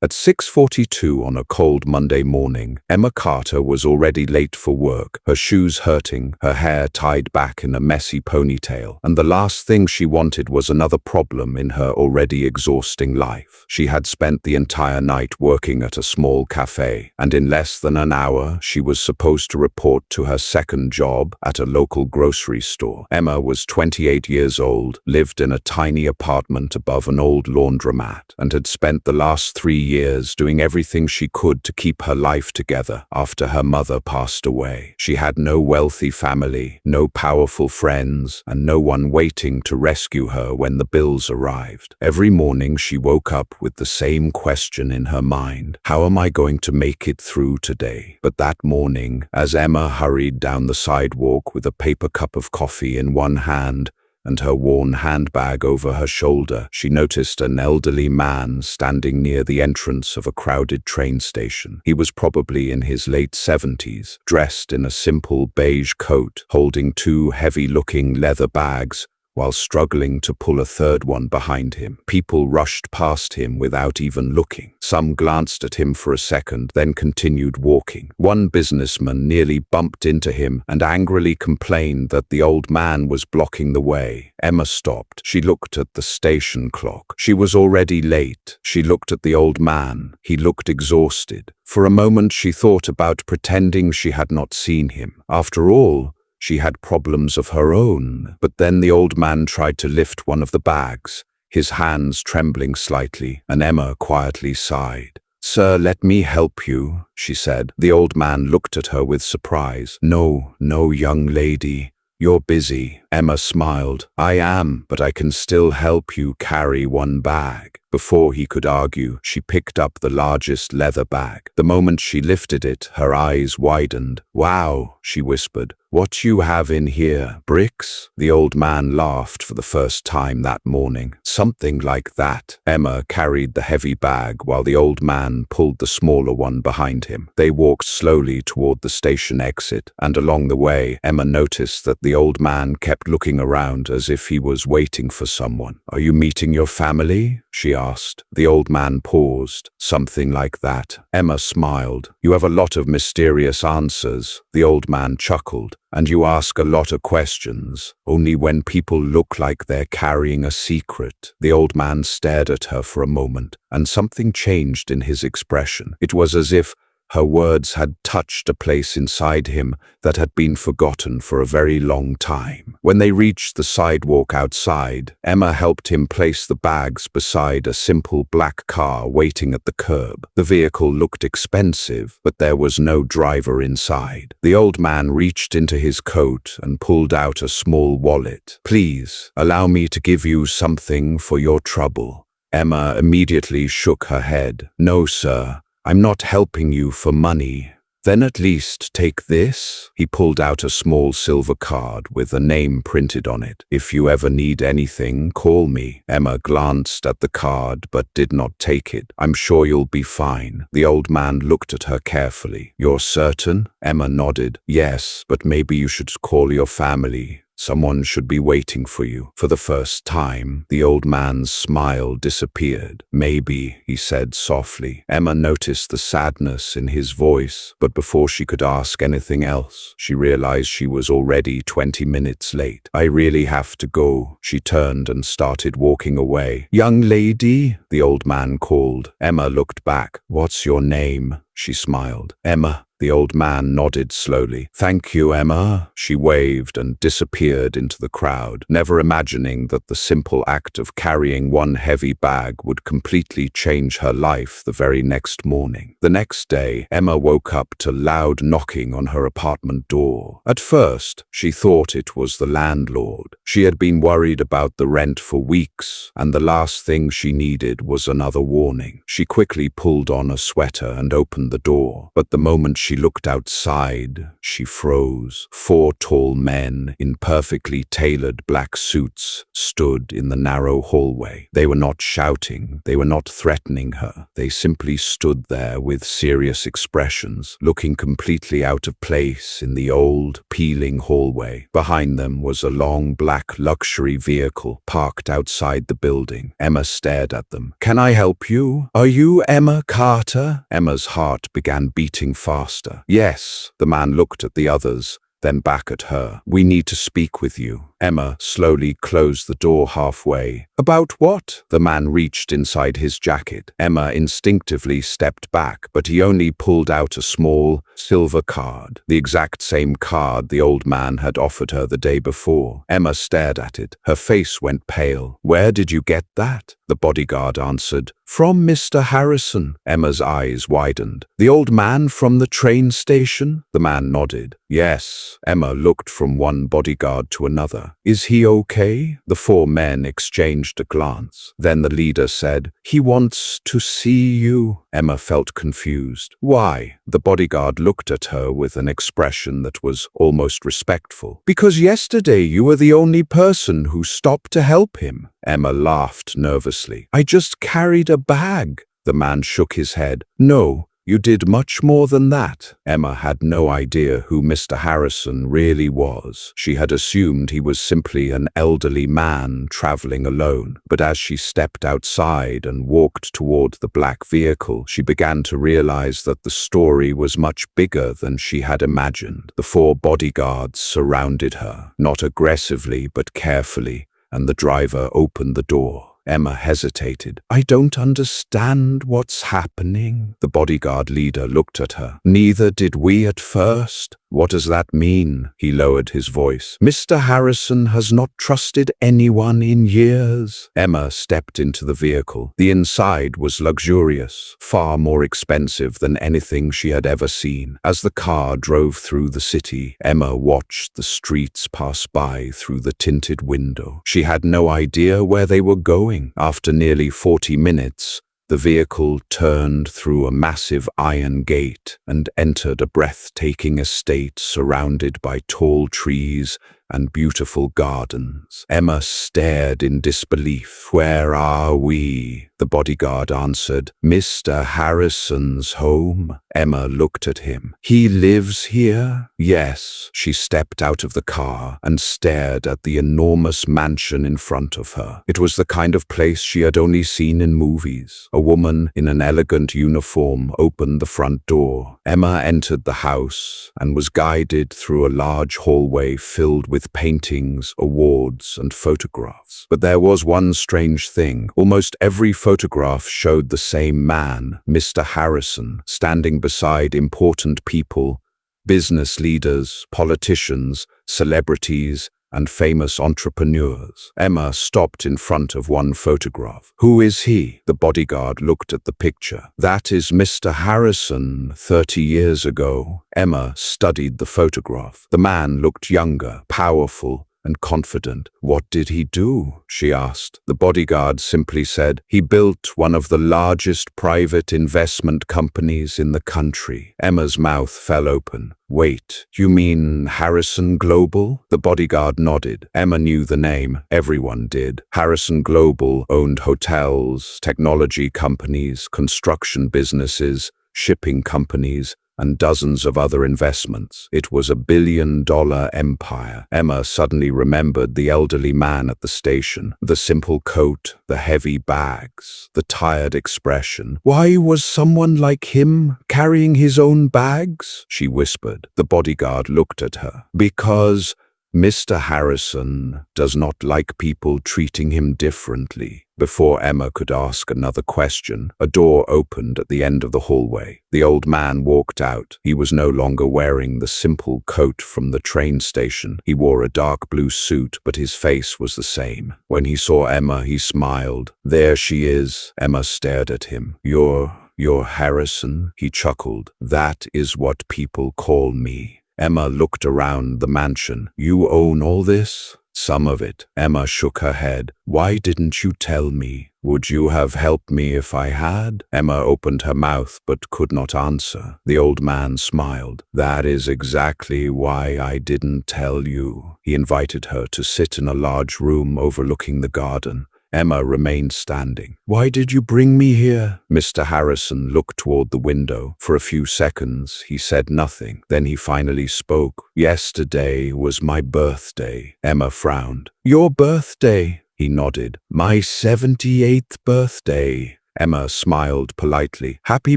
At 6:42 on a cold Monday morning, Emma Carter was already late for work, her shoes hurting, her hair tied back in a messy ponytail, and the last thing she wanted was another problem in her already exhausting life. She had spent the entire night working at a small cafe, and in less than an hour she was supposed to report to her second job at a local grocery store. Emma was 28 years old, lived in a tiny apartment above an old laundromat, and had spent the last 3 years doing everything she could to keep her life together after her mother passed away. She had no wealthy family, no powerful friends, and no one waiting to rescue her when the bills arrived. Every morning she woke up with the same question in her mind: how am I going to make it through today? But that morning, as Emma hurried down the sidewalk with a paper cup of coffee in one hand and her worn handbag over her shoulder, she noticed an elderly man standing near the entrance of a crowded train station. He was probably in his late 70s, dressed in a simple beige coat, holding 2 heavy-looking leather bags, while struggling to pull a third one behind him. People rushed past him without even looking. Some glanced at him for a second, then continued walking. One businessman nearly bumped into him and angrily complained that the old man was blocking the way. Emma stopped. She looked at the station clock. She was already late. She looked at the old man. He looked exhausted. For a moment she thought about pretending she had not seen him. After all, she had problems of her own. But then the old man tried to lift one of the bags, his hands trembling slightly, and Emma quietly sighed. "Sir, let me help you," she said. The old man looked at her with surprise. No, young lady. You're busy." Emma smiled. "I am, but I can still help you carry one bag." Before he could argue, she picked up the largest leather bag. The moment she lifted it, her eyes widened. "Wow," she whispered. "What you have in here? Bricks?" The old man laughed for the first time that morning. "Something like that." Emma carried the heavy bag while the old man pulled the smaller one behind him. They walked slowly toward the station exit, and along the way, Emma noticed that the old man kept looking around as if he was waiting for someone. "Are you meeting your family?" she asked. The old man paused. "Something like that." Emma smiled. "You have a lot of mysterious answers." The old man chuckled. "And you ask a lot of questions, only when people look like they're carrying a secret." The old man stared at her for a moment, and something changed in his expression. It was as if her words had touched a place inside him that had been forgotten for a very long time. When they reached the sidewalk outside, Emma helped him place the bags beside a simple black car waiting at the curb. The vehicle looked expensive, but there was no driver inside. The old man reached into his coat and pulled out a small wallet. "Please, allow me to give you something for your trouble." Emma immediately shook her head. "No, sir. I'm not helping you for money." "Then at least take this." He pulled out a small silver card with a name printed on it. "If you ever need anything, call me." Emma glanced at the card but did not take it. "I'm sure you'll be fine." The old man looked at her carefully. "You're certain?" Emma nodded. "Yes, but maybe you should call your family. Someone should be waiting for you." For the first time, the old man's smile disappeared. "Maybe," he said softly. Emma noticed the sadness in his voice, but before she could ask anything else, she realized she was already 20 minutes late. "I really have to go." She turned and started walking away. "Young lady," the old man called. Emma looked back. "What's your name?" She smiled. "Emma." The old man nodded slowly. "Thank you, Emma." She waved and disappeared into the crowd, never imagining that the simple act of carrying one heavy bag would completely change her life the very next morning. The next day, Emma woke up to loud knocking on her apartment door. At first, she thought it was the landlord. She had been worried about the rent for weeks, and the last thing she needed was another warning. She quickly pulled on a sweater and opened the door, but the moment she she looked outside, she froze. 4 tall men in perfectly tailored black suits stood in the narrow hallway. They were not shouting, they were not threatening her. They simply stood there with serious expressions, looking completely out of place in the old, peeling hallway. Behind them was a long black luxury vehicle parked outside the building. Emma stared at them. "Can I help you? Are you Emma Carter?" Emma's heart began beating faster. "Yes." The man looked at the others, then back at her. "We need to speak with you." Emma slowly closed the door halfway. "About what?" The man reached inside his jacket. Emma instinctively stepped back, but he only pulled out a small, silver card, the exact same card the old man had offered her the day before. Emma stared at it. Her face went pale. "Where did you get that?" The bodyguard answered. "From Mr. Harrison." Emma's eyes widened. "The old man from the train station?" The man nodded. "Yes." Emma looked from one bodyguard to another. "Is he okay?" The 4 men exchanged a glance. Then the leader said, "He wants to see you." Emma felt confused. "Why?" The bodyguard looked at her with an expression that was almost respectful. "Because yesterday you were the only person who stopped to help him." Emma laughed nervously. "I just carried a bag." The man shook his head. "No. You did much more than that." Emma had no idea who Mr. Harrison really was. She had assumed he was simply an elderly man traveling alone. But as she stepped outside and walked toward the black vehicle, she began to realize that the story was much bigger than she had imagined. The 4 bodyguards surrounded her, not aggressively but carefully, and the driver opened the door. Emma hesitated. "I don't understand what's happening." The bodyguard leader looked at her. "Neither did we at first." "What does that mean?" He lowered his voice. "Mr. Harrison has not trusted anyone in years." Emma stepped into the vehicle. The inside was luxurious, far more expensive than anything she had ever seen. As the car drove through the city, Emma watched the streets pass by through the tinted window. She had no idea where they were going. After nearly 40 minutes, the vehicle turned through a massive iron gate and entered a breathtaking estate surrounded by tall trees and beautiful gardens. Emma stared in disbelief. "Where are we?" The bodyguard answered. "Mr. Harrison's home." Emma looked at him. "He lives here?" "Yes." She stepped out of the car and stared at the enormous mansion in front of her. It was the kind of place she had only seen in movies. A woman in an elegant uniform opened the front door. Emma entered the house and was guided through a large hallway filled with paintings, awards, and photographs. But there was one strange thing. Almost every photograph showed the same man, Mr. Harrison, standing beside important people, business leaders, politicians, celebrities, and famous entrepreneurs. Emma stopped in front of one photograph. "Who is he?" The bodyguard looked at the picture. "That is Mr. Harrison 30 years ago." Emma studied the photograph. The man looked younger, powerful, and confident. "What did he do?" she asked. The bodyguard simply said, "He built one of the largest private investment companies in the country." Emma's mouth fell open. "Wait, you mean Harrison Global?" The bodyguard nodded. Emma knew the name. Everyone did. Harrison Global owned hotels, technology companies, construction businesses, shipping companies, and dozens of other investments. It was a billion-dollar empire. Emma suddenly remembered the elderly man at the station, the simple coat, the heavy bags, the tired expression. "Why was someone like him carrying his own bags?" she whispered. The bodyguard looked at her. "Because Mr. Harrison does not like people treating him differently." Before Emma could ask another question, a door opened at the end of the hallway. The old man walked out. He was no longer wearing the simple coat from the train station. He wore a dark blue suit, but his face was the same. When he saw Emma, he smiled. "There she is." Emma stared at him. You're Harrison?" He chuckled. "That is what people call me." Emma looked around the mansion. "You own all this?" Some of it. Emma shook her head. Why didn't you tell me? Would you have helped me if I had? Emma opened her mouth but could not answer. The old man smiled. That is exactly why I didn't tell you. He invited her to sit in a large room overlooking the garden. Emma remained standing. Why did you bring me here? Mr. Harrison looked toward the window. For a few seconds, he said nothing. Then he finally spoke. Yesterday was my birthday. Emma frowned. Your birthday? He nodded. My 78th birthday. Emma smiled politely. Happy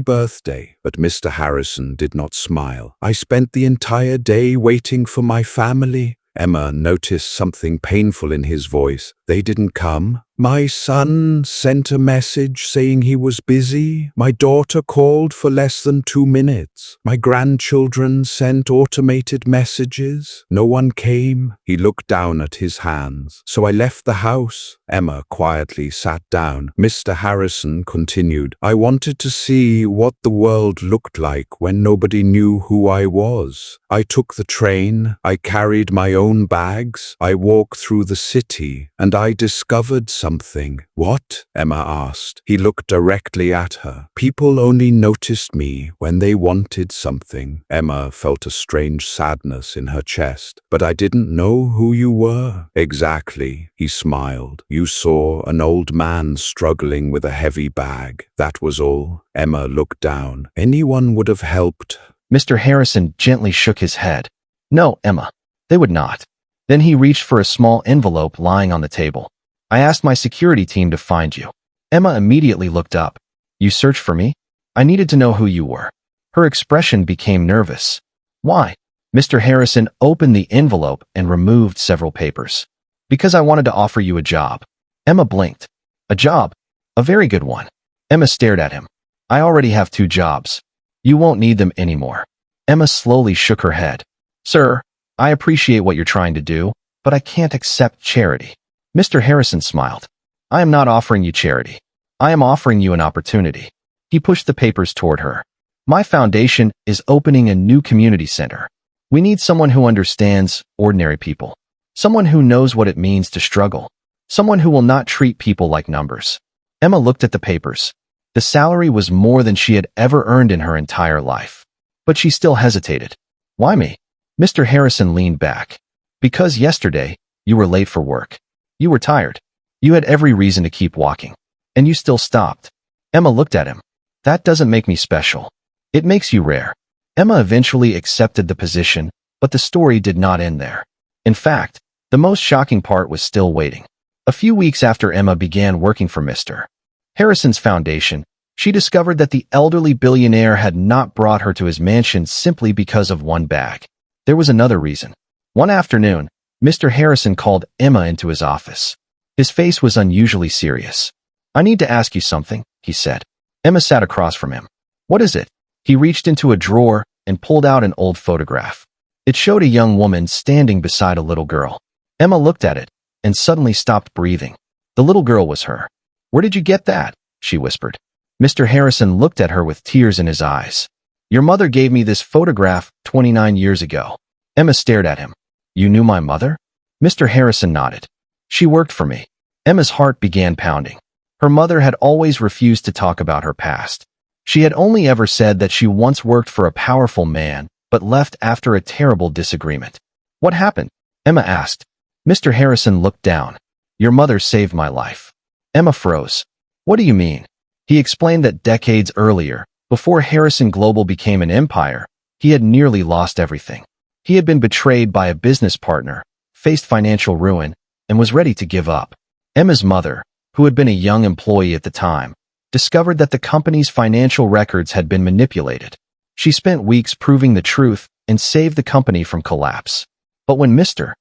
birthday. But Mr. Harrison did not smile. I spent the entire day waiting for my family. Emma noticed something painful in his voice. They didn't come? My son sent a message saying he was busy. My daughter called for less than 2 minutes. My grandchildren sent automated messages. No one came. He looked down at his hands. So I left the house. Emma quietly sat down. Mr. Harrison continued. I wanted to see what the world looked like when nobody knew who I was. I took the train. I carried my own bags. I walked through the city, and I discovered something. What? Emma asked. He looked directly at her. People only noticed me when they wanted something. Emma felt a strange sadness in her chest. But I didn't know who you were. Exactly. He smiled. You saw an old man struggling with a heavy bag. That was all. Emma looked down. Anyone would have helped. Mr. Harrison gently shook his head. No, Emma. They would not. Then he reached for a small envelope lying on the table. I asked my security team to find you. Emma immediately looked up. You searched for me? I needed to know who you were. Her expression became nervous. Why? Mr. Harrison opened the envelope and removed several papers. Because I wanted to offer you a job. Emma blinked. A job? A very good one. Emma stared at him. I already have 2 jobs. You won't need them anymore. Emma slowly shook her head. Sir, I appreciate what you're trying to do, but I can't accept charity. Mr. Harrison smiled. I am not offering you charity. I am offering you an opportunity. He pushed the papers toward her. My foundation is opening a new community center. We need someone who understands ordinary people. Someone who knows what it means to struggle. Someone who will not treat people like numbers. Emma looked at the papers. The salary was more than she had ever earned in her entire life. But she still hesitated. Why me? Mr. Harrison leaned back. Because yesterday, you were late for work. You were tired. You had every reason to keep walking. And you still stopped. Emma looked at him. That doesn't make me special. It makes you rare. Emma eventually accepted the position, but the story did not end there. In fact, the most shocking part was still waiting. A few weeks after Emma began working for Mr. Harrison's foundation, she discovered that the elderly billionaire had not brought her to his mansion simply because of one bag. There was another reason. One afternoon, Mr. Harrison called Emma into his office. His face was unusually serious. I need to ask you something, he said. Emma sat across from him. What is it? He reached into a drawer and pulled out an old photograph. It showed a young woman standing beside a little girl. Emma looked at it and suddenly stopped breathing. The little girl was her. Where did you get that? She whispered. Mr. Harrison looked at her with tears in his eyes. Your mother gave me this photograph 29 years ago. Emma stared at him. You knew my mother? Mr. Harrison nodded. She worked for me. Emma's heart began pounding. Her mother had always refused to talk about her past. She had only ever said that she once worked for a powerful man, but left after a terrible disagreement. What happened? Emma asked. Mr. Harrison looked down. Your mother saved my life. Emma froze. What do you mean? He explained that decades earlier, before Harrison Global became an empire, he had nearly lost everything. He had been betrayed by a business partner, faced financial ruin, and was ready to give up. Emma's mother, who had been a young employee at the time, discovered that the company's financial records had been manipulated. She spent weeks proving the truth and saved the company from collapse. But when Mr.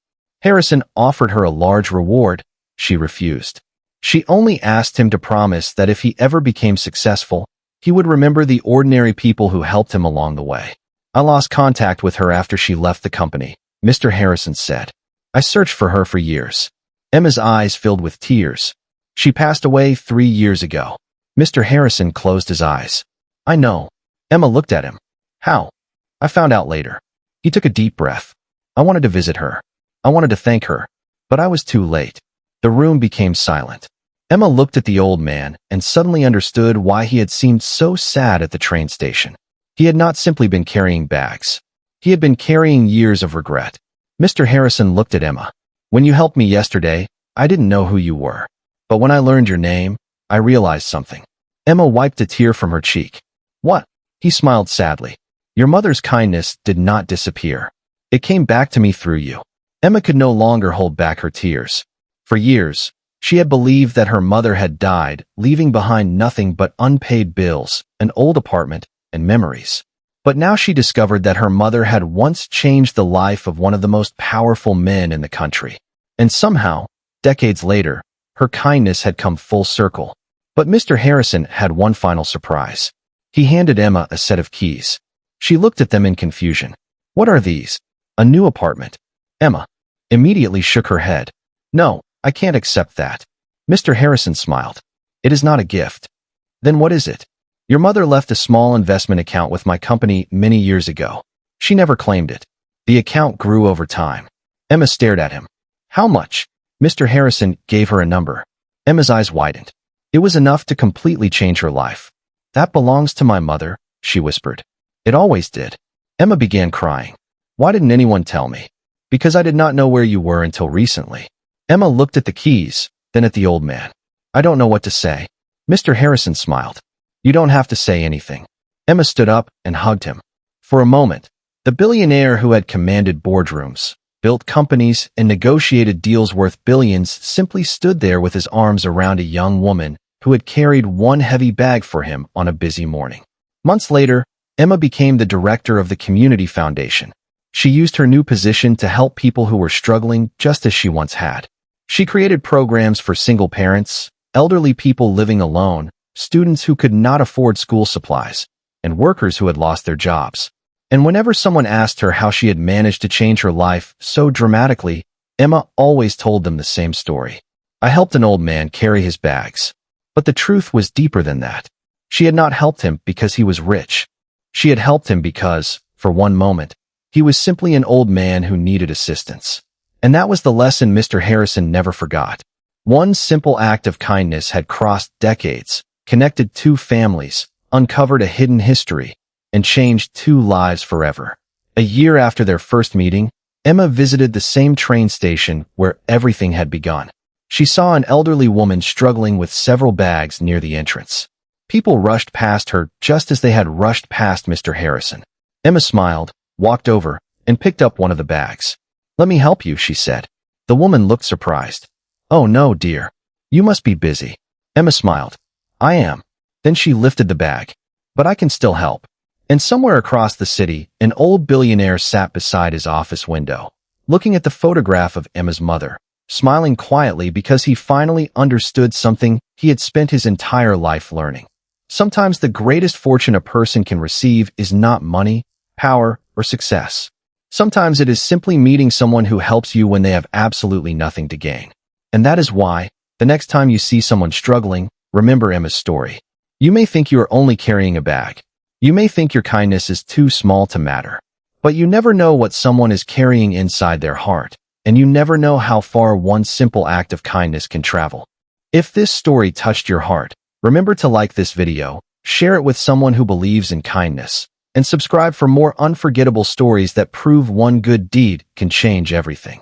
Harrison offered her a large reward, she refused. She only asked him to promise that if he ever became successful, he would remember the ordinary people who helped him along the way. I lost contact with her after she left the company, Mr. Harrison said. I searched for her for years. Emma's eyes filled with tears. She passed away 3 years ago. Mr. Harrison closed his eyes. I know. Emma looked at him. How? I found out later. He took a deep breath. I wanted to visit her. I wanted to thank her. But I was too late. The room became silent. Emma looked at the old man and suddenly understood why he had seemed so sad at the train station. He had not simply been carrying bags. He had been carrying years of regret. Mr. Harrison looked at Emma. When you helped me yesterday, I didn't know who you were. But when I learned your name, I realized something. Emma wiped a tear from her cheek. What? He smiled sadly. Your mother's kindness did not disappear. It came back to me through you. Emma could no longer hold back her tears. For years, she had believed that her mother had died, leaving behind nothing but unpaid bills, an old apartment, and memories. But now she discovered that her mother had once changed the life of one of the most powerful men in the country. And somehow, decades later, her kindness had come full circle. But Mr. Harrison had one final surprise. He handed Emma a set of keys. She looked at them in confusion. What are these? A new apartment. Emma immediately shook her head. No, I can't accept that. Mr. Harrison smiled. It is not a gift. Then what is it? Your mother left a small investment account with my company many years ago. She never claimed it. The account grew over time. Emma stared at him. How much? Mr. Harrison gave her a number. Emma's eyes widened. It was enough to completely change her life. That belongs to my mother, she whispered. It always did. Emma began crying. Why didn't anyone tell me? Because I did not know where you were until recently. Emma looked at the keys, then at the old man. I don't know what to say. Mr. Harrison smiled. You don't have to say anything. Emma stood up and hugged him. For a moment, the billionaire who had commanded boardrooms, built companies, and negotiated deals worth billions simply stood there with his arms around a young woman who had carried one heavy bag for him on a busy morning. Months later, Emma became the director of the Community Foundation. She used her new position to help people who were struggling just as she once had. She created programs for single parents, elderly people living alone, students who could not afford school supplies, and workers who had lost their jobs. And whenever someone asked her how she had managed to change her life so dramatically, Emma always told them the same story. I helped an old man carry his bags. But the truth was deeper than that. She had not helped him because he was rich. She had helped him because, for one moment, he was simply an old man who needed assistance. And that was the lesson Mr. Harrison never forgot. One simple act of kindness had crossed decades, connected two families, uncovered a hidden history, and changed two lives forever. A year after their first meeting, Emma visited the same train station where everything had begun. She saw an elderly woman struggling with several bags near the entrance. People rushed past her just as they had rushed past Mr. Harrison. Emma smiled, walked over, and picked up one of the bags. Let me help you, she said. The woman looked surprised. Oh no, dear. You must be busy. Emma smiled. I am. Then she lifted the bag. But I can still help. And somewhere across the city, an old billionaire sat beside his office window, looking at the photograph of Emma's mother, smiling quietly because he finally understood something he had spent his entire life learning. Sometimes the greatest fortune a person can receive is not money, power, or success. Sometimes it is simply meeting someone who helps you when they have absolutely nothing to gain. And that is why, the next time you see someone struggling, remember Emma's story. You may think you are only carrying a bag. You may think your kindness is too small to matter. But you never know what someone is carrying inside their heart, and you never know how far one simple act of kindness can travel. If this story touched your heart, remember to like this video, share it with someone who believes in kindness, and subscribe for more unforgettable stories that prove one good deed can change everything.